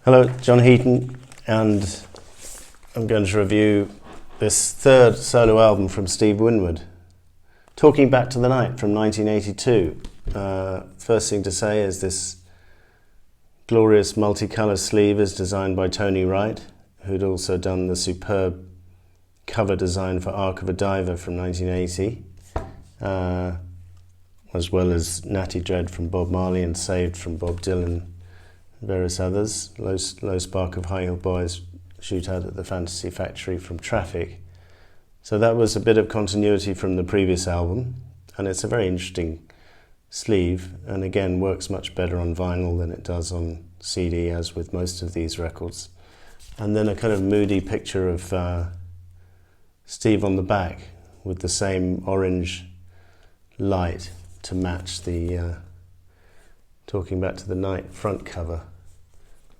Hello, John Heaton, and I'm going to review this third solo album from Steve Winwood, Talking Back to the Night from 1982. First thing to say is this glorious multicolour sleeve is designed by Tony Wright, who'd also done the superb cover design for Ark of a Diver from 1980, as well as Natty Dread from Bob Marley and Saved from Bob Dylan, various others. Low Spark of High Heel Boys, Shootout at the Fantasy Factory from Traffic. So that was a bit of continuity from the previous album, and it's a very interesting sleeve, and again works much better on vinyl than it does on CD, as with most of these records. And then a kind of moody picture of Steve on the back with the same orange light to match the Talking Back to the Night front cover,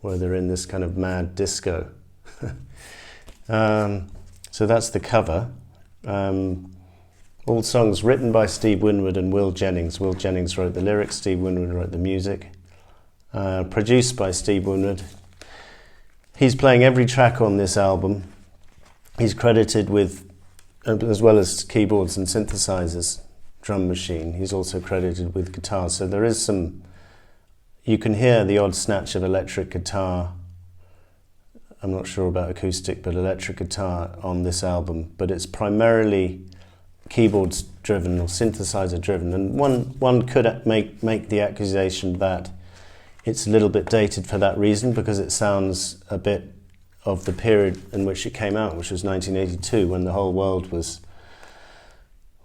where they're in this kind of mad disco. So that's the cover. All songs written by Steve Winwood and Will Jennings. Will Jennings wrote the lyrics, Steve Winwood wrote the music. Produced by Steve Winwood. He's playing every track on this album. He's credited with, as well as keyboards and synthesizers, drum machine. He's also credited with guitar. So there is some, you can hear the odd snatch of electric guitar. I'm not sure about acoustic, but electric guitar on this album. But it's primarily keyboards driven or synthesizer driven. And one could make the accusation that it's a little bit dated for that reason, because it sounds a bit of the period in which it came out, which was 1982, when the whole world was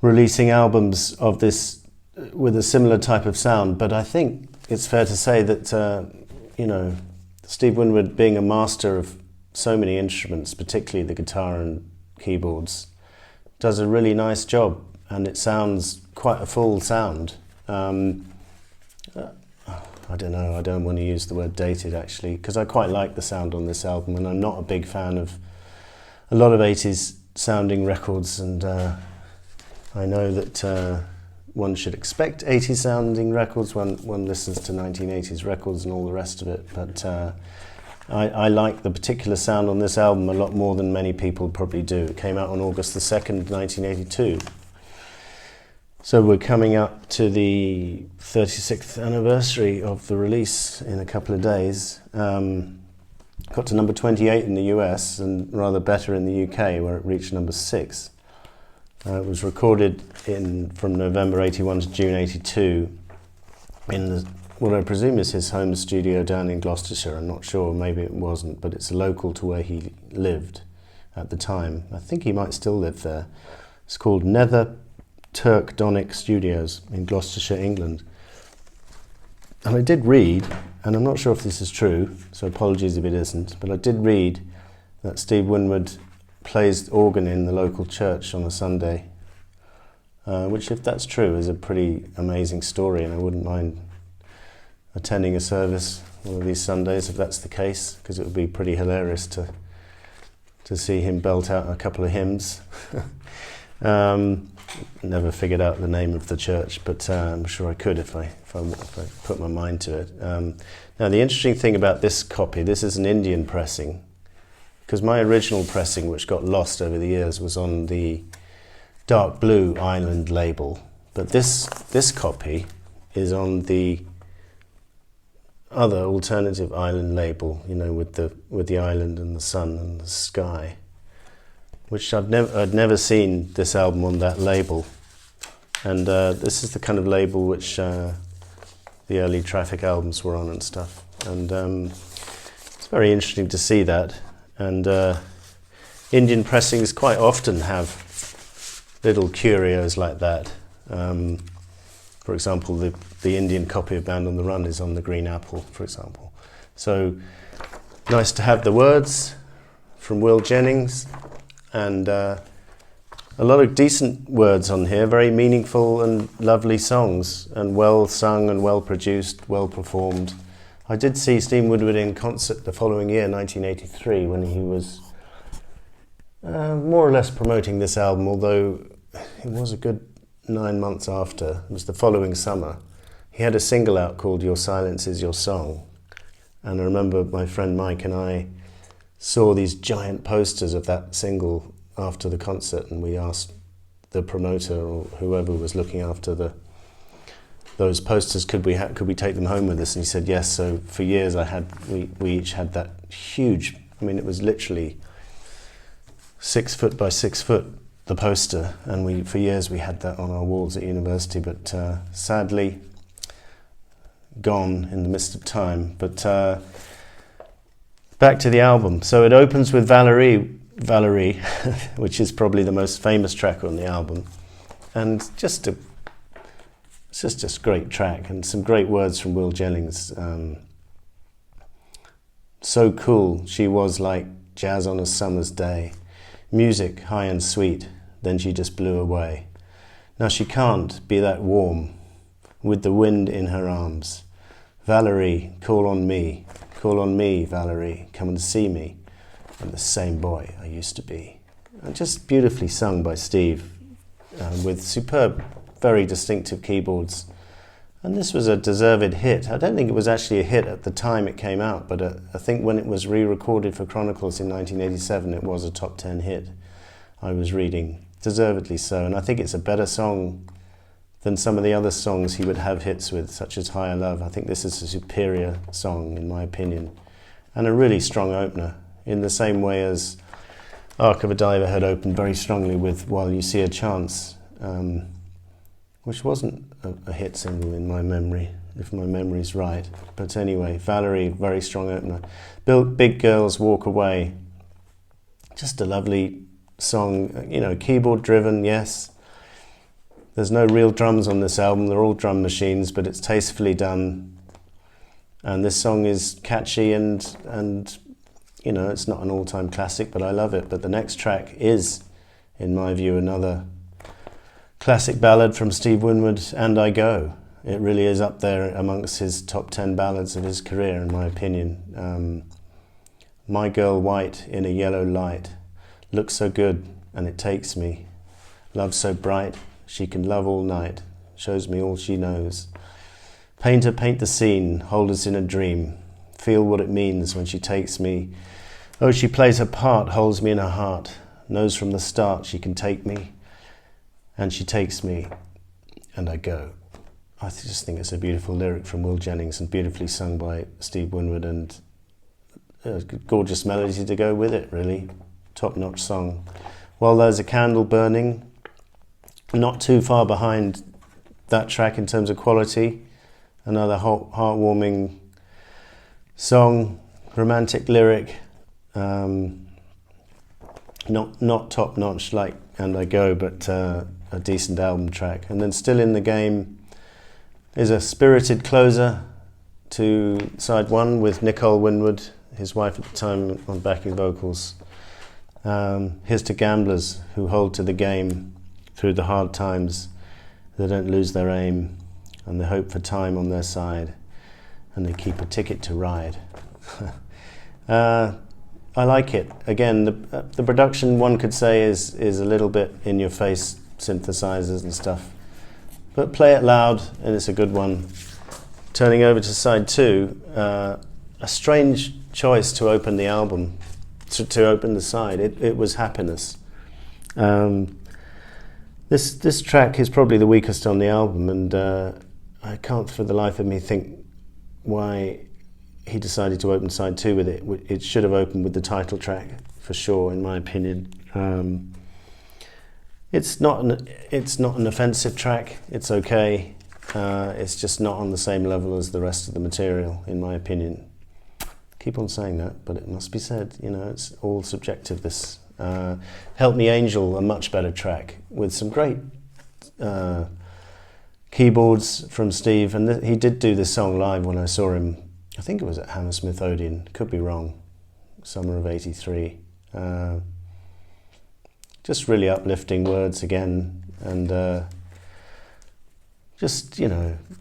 releasing albums of this with a similar type of sound. But I think it's fair to say that, Steve Winwood, being a master of so many instruments, particularly the guitar and keyboards, does a really nice job, and it sounds quite a full sound. I don't know, I don't want to use the word dated actually, because I quite like the sound on this album, and I'm not a big fan of a lot of 80s sounding records, and I know that one should expect 80s sounding records when one listens to 1980s records and all the rest of it, but I like the particular sound on this album a lot more than many people probably do. It came out on August the 2nd, 1982. So we're coming up to the 36th anniversary of the release in a couple of days. Got to number 28 in the US and rather better in the UK, where it reached number 6. It was recorded from November 81 to June 82 in what I presume is his home studio down in Gloucestershire. I'm not sure, maybe it wasn't, but it's local to where he lived at the time. I think he might still live there. It's called Nether Turkdonic Studios in Gloucestershire, England. And I did read, and I'm not sure if this is true, so apologies if it isn't, but I did read that Steve Winwood plays organ in the local church on a Sunday, which, if that's true, is a pretty amazing story, and I wouldn't mind attending a service one of these Sundays if that's the case, because it would be pretty hilarious to see him belt out a couple of hymns. Never figured out the name of the church, but I'm sure I could if I put my mind to it. Now, the interesting thing about this copy, this is an Indian pressing, because my original pressing, which got lost over the years, was on the dark blue Island label, but this copy is on the other alternative Island label, with the island and the sun and the sky, which I'd never seen this album on that label. And this is the kind of label which the early Traffic albums were on and stuff. And it's very interesting to see that. And Indian pressings quite often have little curios like that. For example, the Indian copy of Band on the Run is on the green apple, for example. So nice to have the words from Will Jennings, and a lot of decent words on here, very meaningful and lovely songs, and well sung and well produced, well performed. I did see Steve Winwood in concert the following year, 1983, when he was more or less promoting this album, although it was a good 9 months after. It was the following summer. He had a single out called Your Silence Is Your Song, And I remember my friend Mike and I saw these giant posters of that single after the concert, and we asked the promoter or whoever was looking after those posters, could we take them home with us? And he said yes. So for years we each had that huge, I mean, it was literally 6 foot by 6 foot, the poster, and for years we had that on our walls at university, but sadly gone in the mist of time. But back to the album. So it opens with Valerie, which is probably the most famous track on the album, and it's just a great track, and some great words from Will Jennings. So cool, she was like jazz on a summer's day, music high and sweet, then she just blew away. Now she can't be that warm, with the wind in her arms. Valerie, call on me, Valerie, come and see me. I'm the same boy I used to be. And just beautifully sung by Steve, with superb, very distinctive keyboards. And this was a deserved hit. I don't think it was actually a hit at the time it came out, but I think when it was re-recorded for Chronicles in 1987, it was a top 10 hit, I was reading. Deservedly so. And I think it's a better song than some of the other songs he would have hits with, such as Higher Love. I think this is a superior song, in my opinion, and a really strong opener, in the same way as Arc of a Diver had opened very strongly with While You See a Chance, which wasn't a hit single in my memory, if my memory's right. But anyway, Valerie, very strong opener. Big Girls Walk Away, just a lovely song, keyboard driven, yes. There's no real drums on this album, they're all drum machines, but it's tastefully done. And this song is catchy and it's not an all-time classic, but I love it. But the next track is, in my view, another classic ballad from Steve Winwood, And I Go. It really is up there amongst his top 10 ballads of his career, in my opinion. My girl white in a yellow light, looks so good and it takes me. Love so bright, she can love all night, shows me all she knows. Painter, paint the scene, hold us in a dream. Feel what it means when she takes me. Oh, she plays her part, holds me in her heart. Knows from the start she can take me. And she takes me, and I go. I just think it's a beautiful lyric from Will Jennings and beautifully sung by Steve Winwood, and a gorgeous melody to go with it, really. Top-notch song. While There's a Candle Burning, not too far behind that track in terms of quality. Another heartwarming song, romantic lyric, not top-notch like And I Go, but a decent album track. And then Still in the Game is a spirited closer to side one with Nicole Winwood, his wife at the time, on backing vocals. Here's to gamblers who hold to the game through the hard times. They don't lose their aim, and they hope for time on their side, and they keep a ticket to ride. I like it. Again, the production, one could say, is a little bit in-your-face synthesizers and stuff, but play it loud, and it's a good one. Turning over to side two, a strange choice to open the album, to open the side. It was Happiness. This track is probably the weakest on the album, and I can't for the life of me think why he decided to open side two with it. It should have opened with the title track, for sure, in my opinion. It's not an offensive track. It's okay. It's just not on the same level as the rest of the material, in my opinion. Keep on saying that, but it must be said. It's all subjective. This Help Me Angel, a much better track with some great keyboards from Steve, and he did do this song live when I saw him. I think it was at Hammersmith Odeon, could be wrong, summer of '83. Just really uplifting words again, and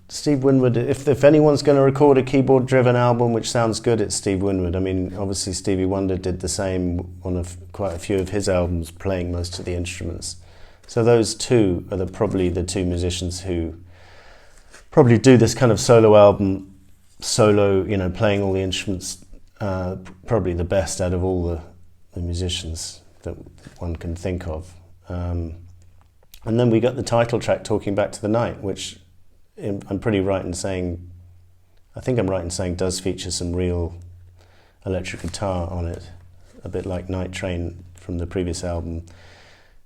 Steve Winwood. If anyone's going to record a keyboard-driven album which sounds good, it's Steve Winwood. I mean, obviously Stevie Wonder did the same on quite a few of his albums, playing most of the instruments. So those two are probably the two musicians who probably do this kind of solo album solo, you know, playing all the instruments, probably the best out of all the musicians that one can think of. And then we got the title track, Talking Back to the Night, which I'm pretty right in saying, I think I'm right in saying does feature some real electric guitar on it, a bit like Night Train from the previous album,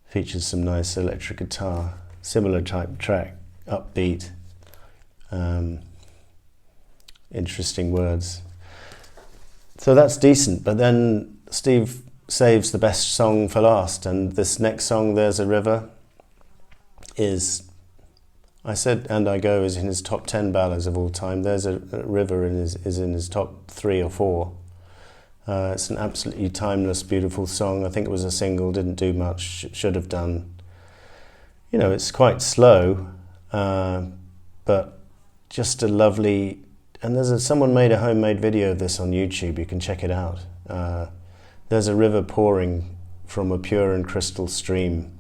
features some nice electric guitar, similar type track, upbeat, interesting words. So that's decent, but then Steve saves the best song for last, and this next song, There's a River, is, I said And I Go is in his top 10 ballads of all time. There's a River is in his top 3 or 4. It's an absolutely timeless, beautiful song. I think it was a single, didn't do much, should have done. You know, it's quite slow, but just a lovely, and someone made a homemade video of this on YouTube, you can check it out. There's a river pouring from a pure and crystal stream,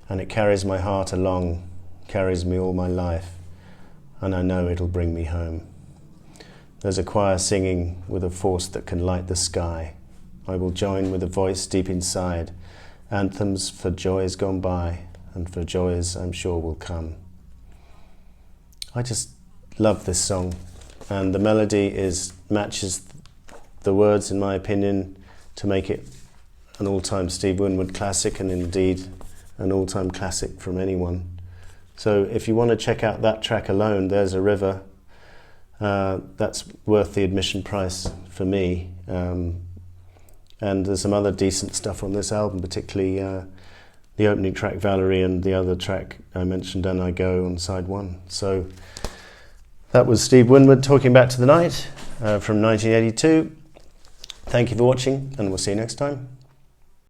and it carries my heart along, carries me all my life, and I know it'll bring me home. There's a choir singing with a force that can light the sky. I will join with a voice deep inside, anthems for joys gone by, and for joys I'm sure will come. I just love this song, and the melody matches the words, in my opinion, to make it an all-time Steve Winwood classic, and indeed an all-time classic from anyone. So if you want to check out that track alone, There's a River, that's worth the admission price for me. And there's some other decent stuff on this album, particularly the opening track, Valerie, and the other track I mentioned, And I Go, on side 1. So that was Steve Winwood, Talking Back to the Night, from 1982. Thank you for watching, and we'll see you next time.